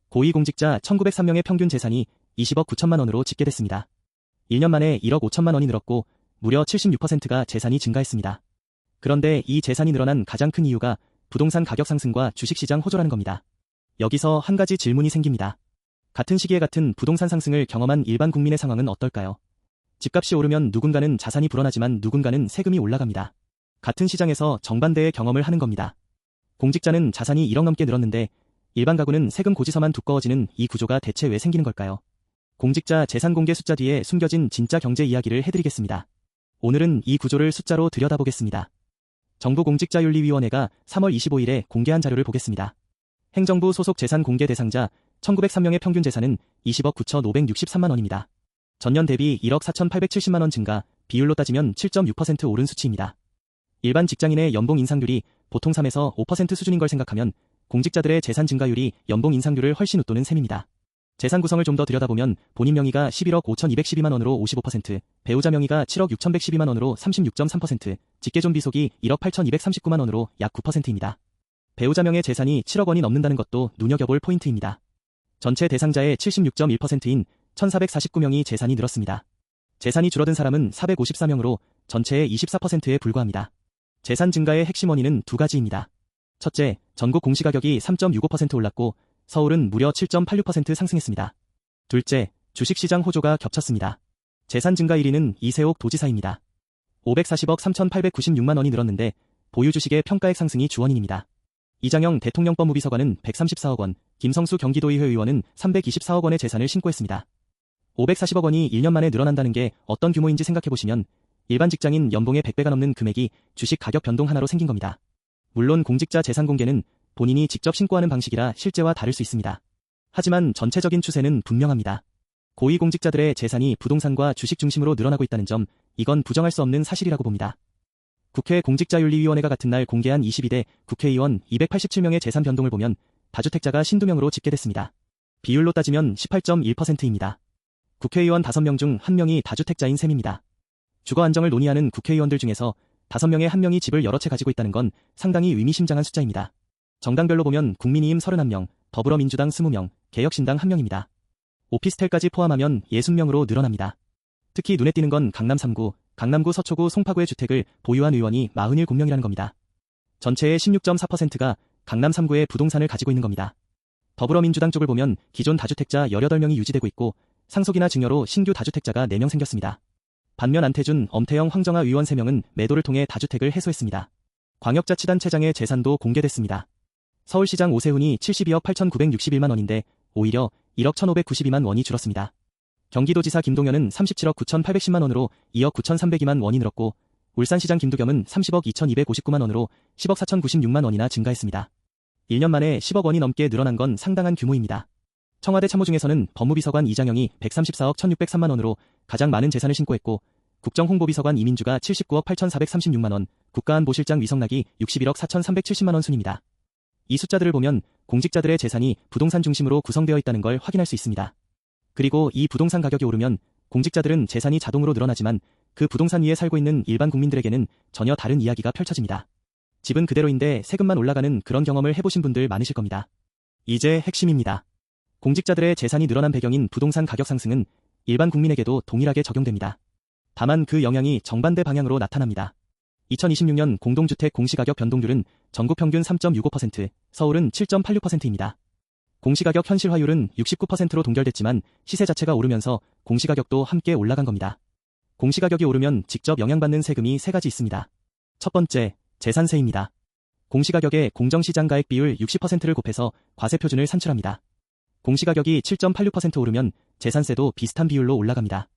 고위공직자 1903명의 평균 재산이 20억 9천만 원으로 집계됐습니다. 1년 만에 1억 5천만 원이 늘었고 무려 76%가 재산이 증가했습니다. 그런데 이 재산이 늘어난 가장 큰 이유가 부동산 가격 상승과 주식시장 호조라는 겁니다. 여기서 한 가지 질문이 생깁니다. 같은 시기에 같은 부동산 상승을 경험한 일반 국민의 상황은 어떨까요? 집값이 오르면 누군가는 자산이 불어나지만 누군가는 세금이 올라갑니다. 같은 시장에서 정반대의 경험을 하는 겁니다. 공직자는 자산이 1억 넘게 늘었는데 일반 가구는 세금 고지서만 두꺼워지는 이 구조가 대체 왜 생기는 걸까요? 공직자 재산 공개 숫자 뒤에 숨겨진 진짜 경제 이야기를 해드리겠습니다. 오늘은 이 구조를 숫자로 들여다보겠습니다. 정부공직자윤리위원회가 3월 25일에 공개한 자료를 보겠습니다. 행정부 소속 재산 공개 대상자 1903명의 평균 재산은 20억 9,563만 원입니다. 전년 대비 1억 4,870만 원 증가, 비율로 따지면 7.6% 오른 수치입니다. 일반 직장인의 연봉 인상률이 보통 3에서 5% 수준인 걸 생각하면 공직자들의 재산 증가율이 연봉 인상률을 훨씬 웃도는 셈입니다. 재산 구성을 좀 더 들여다보면 본인 명의가 11억 5,212만 원으로 55%, 배우자 명의가 7억 6,112만 원으로 36.3%, 직계존비속이 1억 8,239만 원으로 약 9%입니다. 배우자 명의 재산이 7억 원이 넘는다는 것도 눈여겨볼 포인트입니다. 전체 대상자의 76.1%인 1,449명이 재산이 늘었습니다. 재산이 줄어든 사람은 454명으로 전체의 24%에 불과합니다. 재산 증가의 핵심 원인은 두 가지입니다. 첫째, 전국 공시가격이 3.65% 올랐고 서울은 무려 7.86% 상승했습니다. 둘째, 주식시장 호조가 겹쳤습니다. 재산 증가 1위는 이세옥 도지사입니다. 540억 3,896만 원이 늘었는데 보유 주식의 평가액 상승이 주원인입니다. 이장영 대통령 법무비서관은 134억 원, 김성수 경기도의회 의원은 324억 원의 재산을 신고했습니다. 540억 원이 1년 만에 늘어난다는 게 어떤 규모인지 생각해보시면 일반 직장인 연봉의 100배가 넘는 금액이 주식 가격 변동 하나로 생긴 겁니다. 물론 공직자 재산 공개는 본인이 직접 신고하는 방식이라 실제와 다를 수 있습니다. 하지만 전체적인 추세는 분명합니다. 고위공직자들의 재산이 부동산과 주식 중심으로 늘어나고 있다는 점, 이건 부정할 수 없는 사실이라고 봅니다. 국회 공직자윤리위원회가 같은 날 공개한 22대 국회의원 287명의 재산 변동을 보면 다주택자가 52명으로 집계됐습니다. 비율로 따지면 18.1%입니다. 국회의원 5명 중 1명이 다주택자인 셈입니다. 주거 안정을 논의하는 국회의원들 중에서 5명의 1명이 집을 여러 채 가지고 있다는 건 상당히 의미심장한 숫자입니다. 정당별로 보면 국민의힘 31명, 더불어민주당 20명, 개혁신당 1명입니다. 오피스텔까지 포함하면 60명으로 늘어납니다. 특히 눈에 띄는 건 강남 3구, 강남구 서초구 송파구의 주택을 보유한 의원이 47명이라는 겁니다. 전체의 16.4%가 강남 3구의 부동산을 가지고 있는 겁니다. 더불어민주당 쪽을 보면 기존 다주택자 18명이 유지되고 있고 상속이나 증여로 신규 다주택자가 4명 생겼습니다. 반면 안태준, 엄태영, 황정아 의원 3명은 매도를 통해 다주택을 해소했습니다. 광역자치단체장의 재산도 공개됐습니다. 서울시장 오세훈이 72억 8,961만 원인데 오히려 1억 1,592만 원이 줄었습니다. 경기도지사 김동연은 37억 9,810만 원으로 2억 9,302만 원이 늘었고 울산시장 김두겸은 30억 2,259만 원으로 10억 4,096만 원이나 증가했습니다. 1년 만에 10억 원이 넘게 늘어난 건 상당한 규모입니다. 청와대 참모 중에서는 법무비서관 이장영이 134억 1,603만 원으로 가장 많은 재산을 신고했고 국정홍보비서관 이민주가 79억 8,436만 원, 국가안보실장 위성락이 61억 4,370만 원 순입니다. 이 숫자들을 보면 공직자들의 재산이 부동산 중심으로 구성되어 있다는 걸 확인할 수 있습니다. 그리고 이 부동산 가격이 오르면 공직자들은 재산이 자동으로 늘어나지만 그 부동산 위에 살고 있는 일반 국민들에게는 전혀 다른 이야기가 펼쳐집니다. 집은 그대로인데 세금만 올라가는 그런 경험을 해보신 분들 많으실 겁니다. 이제 핵심입니다. 공직자들의 재산이 늘어난 배경인 부동산 가격 상승은 일반 국민에게도 동일하게 적용됩니다. 다만 그 영향이 정반대 방향으로 나타납니다. 2026년 공동주택 공시가격 변동률은 전국 평균 3.65%, 서울은 7.86%입니다. 공시가격 현실화율은 69%로 동결됐지만 시세 자체가 오르면서 공시가격도 함께 올라간 겁니다. 공시가격이 오르면 직접 영향받는 세금이 3가지 있습니다. 첫 번째, 재산세입니다. 공시가격의 공정시장가액 비율 60%를 곱해서 과세표준을 산출합니다. 공시가격이 7.86% 오르면 재산세도 비슷한 비율로 올라갑니다.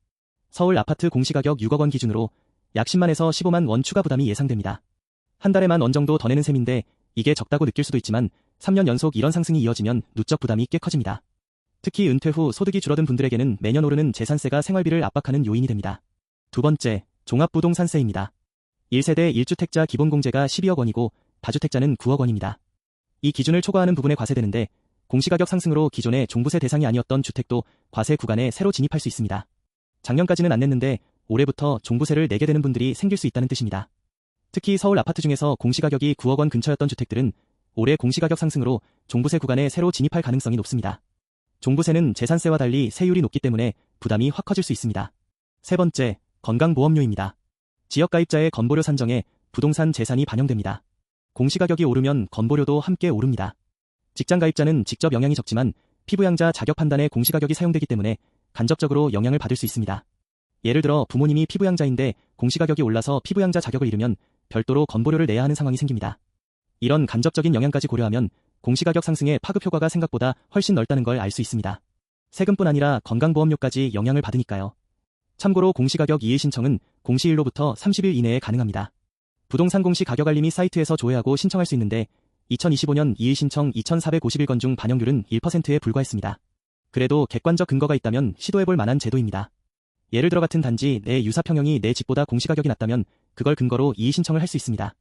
서울 아파트 공시가격 6억 원 기준으로 약 10만에서 15만 원 추가 부담이 예상됩니다. 한 달에 10,000원 정도 더 내는 셈인데 이게 적다고 느낄 수도 있지만 3년 연속 이런 상승이 이어지면 누적 부담이 꽤 커집니다. 특히 은퇴 후 소득이 줄어든 분들에게는 매년 오르는 재산세가 생활비를 압박하는 요인이 됩니다. 두 번째, 종합부동산세입니다. 1세대 1주택자 기본공제가 12억 원이고 다주택자는 9억 원입니다. 이 기준을 초과하는 부분에 과세되는데 공시가격 상승으로 기존의 종부세 대상이 아니었던 주택도 과세 구간에 새로 진입할 수 있습니다. 작년까지는 안 냈는데 올해부터 종부세를 내게 되는 분들이 생길 수 있다는 뜻입니다. 특히 서울 아파트 중에서 공시가격이 9억 원 근처였던 주택들은 올해 공시가격 상승으로 종부세 구간에 새로 진입할 가능성이 높습니다. 종부세는 재산세와 달리 세율이 높기 때문에 부담이 확 커질 수 있습니다. 세 번째, 건강보험료입니다. 지역가입자의 건보료 산정에 부동산 재산이 반영됩니다. 공시가격이 오르면 건보료도 함께 오릅니다. 직장가입자는 직접 영향이 적지만 피부양자 자격 판단에 공시가격이 사용되기 때문에 간접적으로 영향을 받을 수 있습니다. 예를 들어 부모님이 피부양자인데 공시가격이 올라서 피부양자 자격을 잃으면 별도로 건보료를 내야 하는 상황이 생깁니다. 이런 간접적인 영향까지 고려하면 공시가격 상승의 파급 효과가 생각보다 훨씬 넓다는 걸 알 수 있습니다. 세금뿐 아니라 건강보험료까지 영향을 받으니까요. 참고로 공시가격 이의 신청은 공시일로부터 30일 이내에 가능합니다. 부동산 공시가격 알림이 사이트에서 조회하고 신청할 수 있는데 2025년 이의 신청 2,451건 중 반영률은 1%에 불과했습니다. 그래도 객관적 근거가 있다면 시도해볼 만한 제도입니다. 예를 들어 같은 단지 내 유사평형이 내 집보다 공시가격이 낮다면 그걸 근거로 이의 신청을 할 수 있습니다.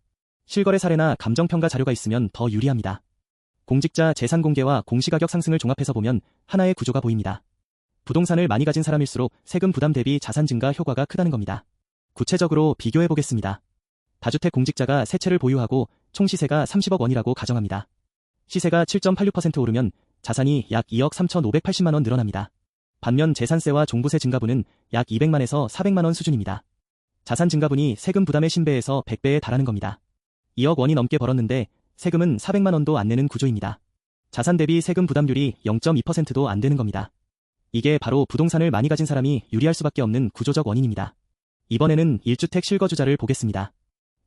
실거래 사례나 감정평가 자료가 있으면 더 유리합니다. 공직자 재산 공개와 공시가격 상승을 종합해서 보면 하나의 구조가 보입니다. 부동산을 많이 가진 사람일수록 세금 부담 대비 자산 증가 효과가 크다는 겁니다. 구체적으로 비교해 보겠습니다. 다주택 공직자가 세 채를 보유하고 총 시세가 30억 원이라고 가정합니다. 시세가 7.86% 오르면 자산이 약 2억 3,580만 원 늘어납니다. 반면 재산세와 종부세 증가분은 약 200만에서 400만 원 수준입니다. 자산 증가분이 세금 부담의 신배에서 100배에 달하는 겁니다. 2억 원이 넘게 벌었는데 세금은 400만 원도 안 내는 구조입니다. 자산 대비 세금 부담률이 0.2%도 안 되는 겁니다. 이게 바로 부동산을 많이 가진 사람이 유리할 수밖에 없는 구조적 원인입니다. 이번에는 1주택 실거주자를 보겠습니다.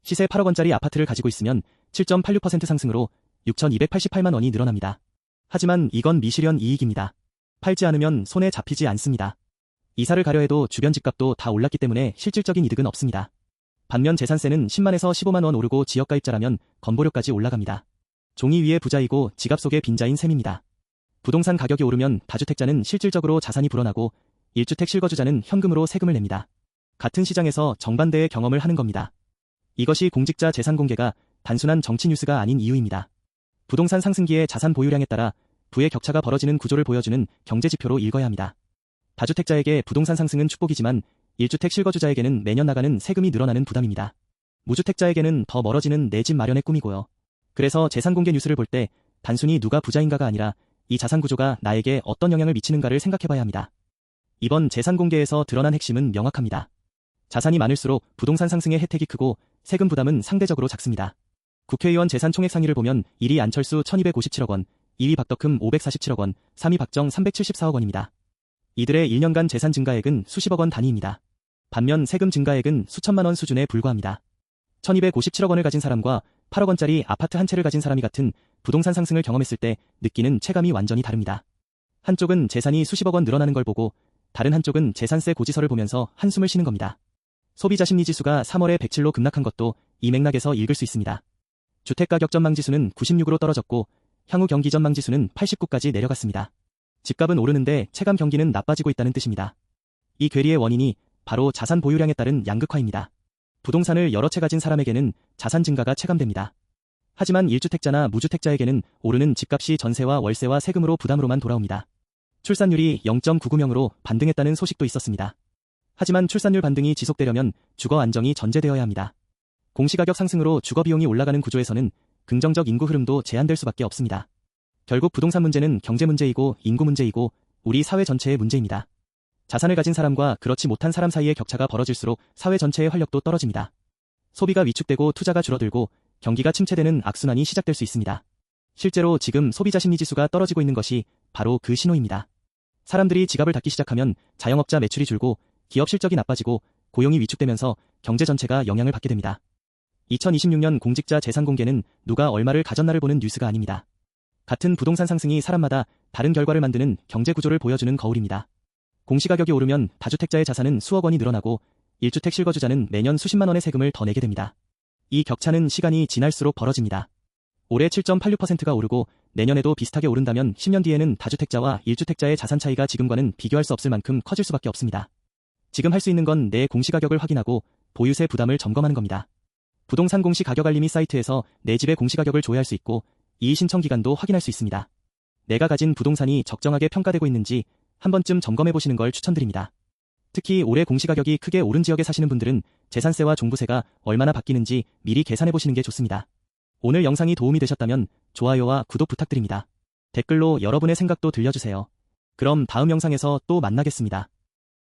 시세 8억 원짜리 아파트를 가지고 있으면 7.86% 상승으로 6,288만 원이 늘어납니다. 하지만 이건 미실현 이익입니다. 팔지 않으면 손에 잡히지 않습니다. 이사를 가려 해도 주변 집값도 다 올랐기 때문에 실질적인 이득은 없습니다. 반면 재산세는 10만에서 15만 원 오르고 지역가입자라면 건보료까지 올라갑니다. 종이 위에 부자이고 지갑 속에 빈자인 셈입니다. 부동산 가격이 오르면 다주택자는 실질적으로 자산이 불어나고 1주택 실거주자는 현금으로 세금을 냅니다. 같은 시장에서 정반대의 경험을 하는 겁니다. 이것이 공직자 재산 공개가 단순한 정치 뉴스가 아닌 이유입니다. 부동산 상승기의 자산 보유량에 따라 부의 격차가 벌어지는 구조를 보여주는 경제지표로 읽어야 합니다. 다주택자에게 부동산 상승은 축복이지만 1주택 실거주자에게는 매년 나가는 세금이 늘어나는 부담입니다. 무주택자에게는 더 멀어지는 내 집 마련의 꿈이고요. 그래서 재산공개 뉴스를 볼 때 단순히 누가 부자인가가 아니라 이 자산구조가 나에게 어떤 영향을 미치는가를 생각해봐야 합니다. 이번 재산공개에서 드러난 핵심은 명확합니다. 자산이 많을수록 부동산 상승의 혜택이 크고 세금 부담은 상대적으로 작습니다. 국회의원 재산 총액 상위를 보면 1위 안철수 1257억 원, 2위 박덕흠 547억 원, 3위 박정 374억 원입니다. 이들의 1년간 재산 증가액은 수십억 원 단위입니다. 반면 세금 증가액은 수천만 원 수준에 불과합니다. 1257억 원을 가진 사람과 8억 원짜리 아파트 한 채를 가진 사람이 같은 부동산 상승을 경험했을 때 느끼는 체감이 완전히 다릅니다. 한쪽은 재산이 수십억 원 늘어나는 걸 보고 다른 한쪽은 재산세 고지서를 보면서 한숨을 쉬는 겁니다. 소비자 심리지수가 3월에 107로 급락한 것도 이 맥락에서 읽을 수 있습니다. 주택가격 전망지수는 96으로 떨어졌고 향후 경기 전망지수는 89까지 내려갔습니다. 집값은 오르는데 체감 경기는 나빠지고 있다는 뜻입니다. 이 괴리의 원인이 바로 자산 보유량에 따른 양극화입니다. 부동산을 여러 채 가진 사람에게는 자산 증가가 체감됩니다. 하지만 1주택자나 무주택자에게는 오르는 집값이 전세와 월세와 세금으로 부담으로만 돌아옵니다. 출산율이 0.99명으로 반등했다는 소식도 있었습니다. 하지만 출산율 반등이 지속되려면 주거 안정이 전제되어야 합니다. 공시가격 상승으로 주거 비용이 올라가는 구조에서는 긍정적 인구 흐름도 제한될 수밖에 없습니다. 결국 부동산 문제는 경제 문제이고 인구 문제이고 우리 사회 전체의 문제입니다. 자산을 가진 사람과 그렇지 못한 사람 사이의 격차가 벌어질수록 사회 전체의 활력도 떨어집니다. 소비가 위축되고 투자가 줄어들고 경기가 침체되는 악순환이 시작될 수 있습니다. 실제로 지금 소비자 심리지수가 떨어지고 있는 것이 바로 그 신호입니다. 사람들이 지갑을 닫기 시작하면 자영업자 매출이 줄고 기업 실적이 나빠지고 고용이 위축되면서 경제 전체가 영향을 받게 됩니다. 2026년 공직자 재산 공개는 누가 얼마를 가졌나를 보는 뉴스가 아닙니다. 같은 부동산 상승이 사람마다 다른 결과를 만드는 경제 구조를 보여주는 거울입니다. 공시가격이 오르면 다주택자의 자산은 수억 원이 늘어나고 1주택 실거주자는 매년 수십만 원의 세금을 더 내게 됩니다. 이 격차는 시간이 지날수록 벌어집니다. 올해 7.86%가 오르고 내년에도 비슷하게 오른다면 10년 뒤에는 다주택자와 1주택자의 자산 차이가 지금과는 비교할 수 없을 만큼 커질 수밖에 없습니다. 지금 할 수 있는 건 내 공시가격을 확인하고 보유세 부담을 점검하는 겁니다. 부동산 공시가격 알림이 사이트에서 내 집의 공시가격을 조회할 수 있고 이의 신청 기간도 확인할 수 있습니다. 내가 가진 부동산이 적정하게 평가되고 있는지 한 번쯤 점검해 보시는 걸 추천드립니다. 특히 올해 공시가격이 크게 오른 지역에 사시는 분들은 재산세와 종부세가 얼마나 바뀌는지 미리 계산해 보시는 게 좋습니다. 오늘 영상이 도움이 되셨다면 좋아요와 구독 부탁드립니다. 댓글로 여러분의 생각도 들려주세요. 그럼 다음 영상에서 또 만나겠습니다.